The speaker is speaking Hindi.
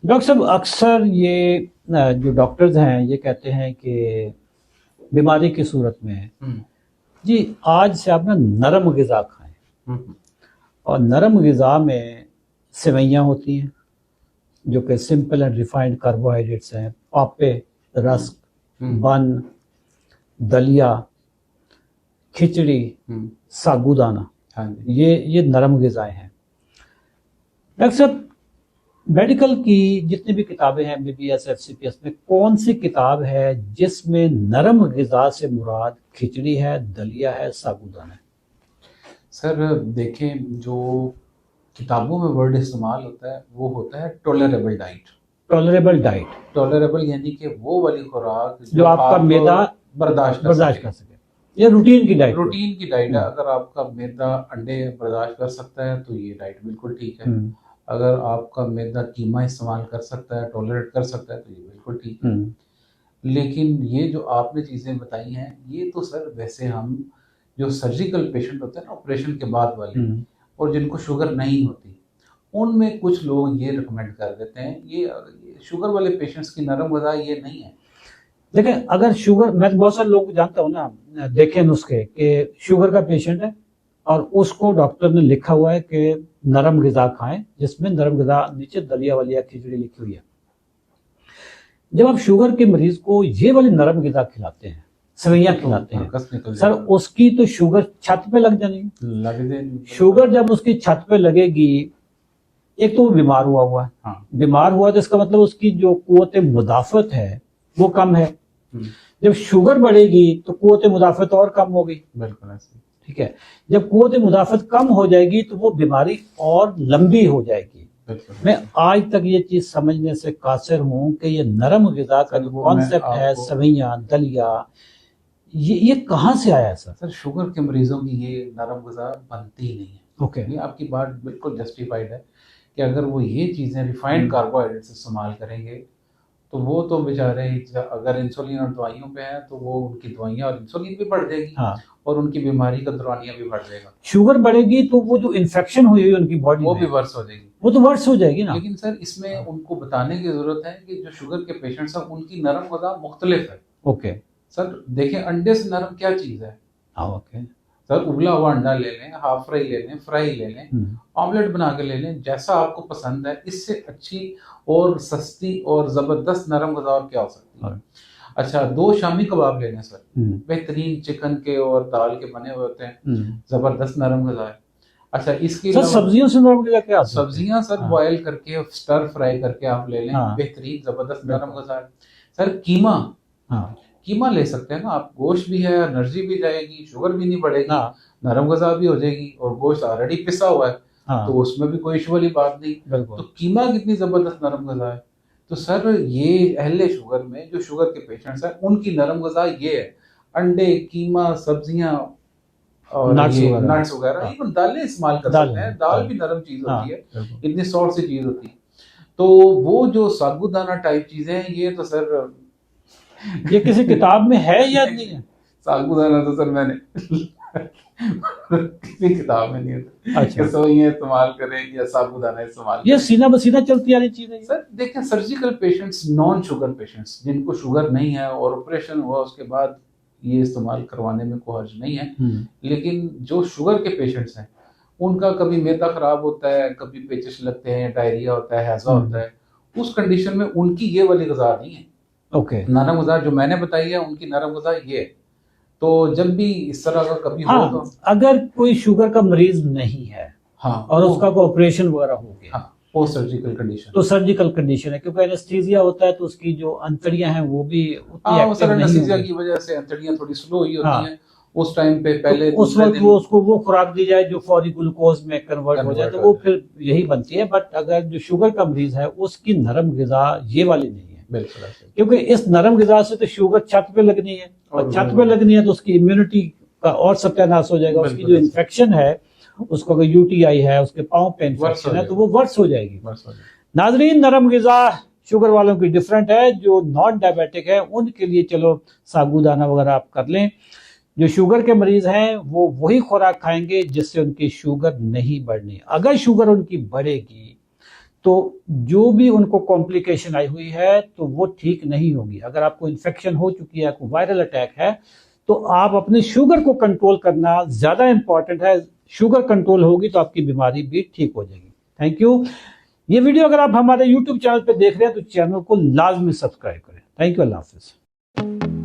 डॉक्टर साहब, अक्सर ये जो डॉक्टर्स हैं ये कहते हैं कि बीमारी की सूरत में हम्म। जी आज से आप ना नरम ग़िज़ा खाएं। हम्म। और नरम ग़िज़ा में सेवइयाँ होती हैं जो कि सिंपल एंड रिफाइंड कार्बोहाइड्रेट्स हैं, पापे, रस्क, हम्म। बन, दलिया, खिचड़ी, साबूदाना, हाँ जी। ये नरम ग़िज़ाएँ हैं। डॉक्टर साहब, मेडिकल की जितनी भी किताबें हैं एमबीबीएस एफसीपीएस में, कौन सी किताब है जिसमें नरम ग़िज़ा से मुराद खिचड़ी है, दलिया है, साबूदाना है? सर देखें, जो किताबों में वर्ड इस्तेमाल होता है वो होता है tolerable diet. Tolerable diet, tolerable यानी कि वो वाली खुराक जो आपका आप मैदा बर्दाश्त कर सके। ये रूटीन की डाइट। रूटीन की डाइट है। अगर आपका मैदा अंडे बर्दाश्त कर सकता है तो ये डाइट बिल्कुल ठीक है। अगर आपका मैदा कीमा इस्तेमाल कर सकता है, टॉलरेट कर सकता है, तो ये बिल्कुल ठीक है। लेकिन ये जो आपने चीज़ें बताई हैं, ये तो सर वैसे हम जो सर्जिकल पेशेंट होते हैं ना, ऑपरेशन के बाद वाले, और जिनको शुगर नहीं होती, उनमें कुछ लोग ये रिकमेंड कर देते हैं। ये शुगर वाले पेशेंट्स की नरम ग़िज़ा ये नहीं है। देखिए, अगर शुगर, मैं तो बहुत सारे लोग जानता हूँ ना, देखे नुस्खे कि शुगर का पेशेंट है और उसको डॉक्टर ने लिखा हुआ है कि नरम ग़िज़ा खाएं, जिसमें नरम ग़िज़ा नीचे दलिया वलिया खिचड़ी लिखी हुई है। जब आप शुगर के मरीज को ये वाली नरम ग़िज़ा खिलाते हैं, सेवइयां खिलाते हैं, सर उसकी तो शुगर छत पे लग जाएगी। शुगर जब उसकी छत पे लगेगी, एक तो वो बीमार हुआ है। हाँ। बीमार हुआ तो इसका मतलब उसकी जो कुव्वत मुदाफ़त है वो कम है। जब शुगर बढ़ेगी तो कुव्वत मुदाफ़त और कम होगी। बिल्कुल ऐसे। ठीक है। जब कुव्वत मुदाफ़त कम हो जाएगी तो वो बीमारी और लंबी हो जाएगी। मैं आज तक ये चीज समझने से कासिर हूँ कि ये नरम ग़िज़ा का जो कॉन्सेप्ट है, सेवइयां, दलिया, ये कहाँ से आया है सर? सर शुगर के मरीजों की ये नरम ग़िज़ा बनती ही नहीं है। ओके। ये आपकी बात बिल्कुल जस्टिफाइड है कि अगर वो ये चीज़ें रिफाइंड कार्बोहाइड्रेट्स इस्तेमाल करेंगे तो वो तो बेचारे, अगर इंसुलिन और दवाइयों पे हैं तो वो उनकी दवाइयाँ और इंसुलिन भी बढ़ जाएगी। हाँ। और उनकी बीमारी का दौरानिया भी बढ़ जाएगा। शुगर बढ़ेगी तो वो जो इन्फेक्शन हुई उनकी बॉडी वो भी वर्स हो जाएगी। वो तो वर्स हो जाएगी ना। लेकिन सर इसमें उनको बताने की जरूरत है कि जो शुगर के पेशेंट्स हैं उनकी नरम ग़िज़ा मुख्तलिफ है। ओके सर देखें, अंडे से नरम क्या चीज़ है? ओके सर उबला हुआ अंडा ले लें, हाफ फ्राई ले लें, फ्राई ले लें, ऑमलेट बना के ले लें, जैसा आपको पसंद है। इससे अच्छी और सस्ती और ज़बरदस्त नरम ग़िज़ा और क्या हो सकती है? अच्छा, 2 शामी कबाब ले लें सर, बेहतरीन चिकन के और दाल के बने हुए होते हैं, ज़बरदस्त नरम ग़िज़ा है। अच्छा, इसके सर सब्जियों से नरम ग़िज़ा क्या? सब्जियां सर बॉयल करके स्टर फ्राई करके आप ले लें, बेहतरीन ज़बरदस्त नरम ग़िज़ा है। सर कीमा, कीमा ले सकते हैं ना आप, गोश्त भी है, एनर्जी भी जाएगी, शुगर भी नहीं बढ़ेगी, नरम ग़िज़ा भी हो जाएगी, और गोश्त ऑलरेडी पिसा हुआ है। तो उसमें भी कोई इशू वाली बात नहीं। तो कीमा कितनी ज़बरदस्त नरम ग़िज़ा है। तो सर ये अहले शुगर में जो शुगर के पेशेंट्स हैं उनकी नरम ग़िज़ा ये है, अंडे, कीमा, सब्जियां और नट्स वगैरह, इवन दालें इस्तेमाल कर सकते हैं। दाल भी नरम चीज होती है, इतनी सॉफ्ट सी चीज होती है। तो वो जो साबूदाना टाइप चीजें हैं, ये तो सर ये किसी किताब में है या नहीं है? साबूदाना तो सर मैंने किसी किताब में नहीं है। अच्छा, तो ये इस्तेमाल करें या साबूदाना इस्तेमाल करें, ये सीना बसीना चलती वाली चीज है सर। देखें, surgical patients, non sugar patients जिनको शुगर नहीं है और ऑपरेशन हुआ उसके बाद ये इस्तेमाल करवाने में कोई हर्ज नहीं है। लेकिन जो शुगर के पेशेंट्स हैं उनका कभी मैदा खराब होता है, कभी पेचिश लगते हैं, डायरिया होता है, हैजा होता है, उस कंडीशन में उनकी ये वाली ग़िज़ा नहीं है। ओके। नरम ग़िज़ा जो मैंने बताई है उनकी नरम ग़िज़ा ये है। तो जब भी इस तरह का कभी हो तो अगर कोई शुगर का मरीज नहीं है, हाँ, और उसका कोई ऑपरेशन वगैरह हो गया, हाँ, वो सर्जिकल कंडीशन, तो सर्जिकल कंडीशन है, क्योंकि एनेस्थीसिया होता है तो उसकी जो अंतड़ियां हैं वो भी उतनी एक्टिव नहीं होती। एनेस्थीसिया की वजह से अंतड़ियां थोड़ी स्लो ही होती हैं उस टाइम पे। पहले तो उस वक्त वो उसको वो खुराक दी जाए जो फौरी ग्लूकोज में कन्वर्ट हो जाए, तो वो फिर यही बनती है। बट अगर जो शुगर का मरीज है उसकी नरम ग़िज़ा ये वाली नहीं है। बिल्कुल, क्योंकि इस नरम ग़िज़ा से तो शुगर छत पे लगनी है, और छत पे लगनी है तो उसकी इम्यूनिटी का और सत्यानाश हो जाएगा। उसकी जो इन्फेक्शन है, उसको अगर यूटीआई है, उसके पाँव पे इन्फेक्शन है, तो वो वर्स हो जाएगी। नाज़रीन, नरम ग़िज़ा शुगर वालों की डिफरेंट है। जो नॉन डायबिटिक है उनके लिए चलो साबूदाना वगैरह आप कर लें। जो शुगर के मरीज हैं वो वही खुराक खाएंगे जिससे उनकी शुगर नहीं बढ़नी। अगर शुगर उनकी बढ़ेगी तो जो भी उनको कॉम्प्लिकेशन आई हुई है तो वो ठीक नहीं होगी। अगर आपको इन्फेक्शन हो चुकी है, आपको वायरल अटैक है, तो आप अपने शुगर को कंट्रोल करना ज्यादा इंपॉर्टेंट है। शुगर कंट्रोल होगी तो आपकी बीमारी भी ठीक हो जाएगी। Thank you. ये वीडियो अगर आप हमारे YouTube चैनल पे देख रहे हैं तो चैनल को लाजमी सब्सक्राइब करें। Thank you. Allah Hafiz.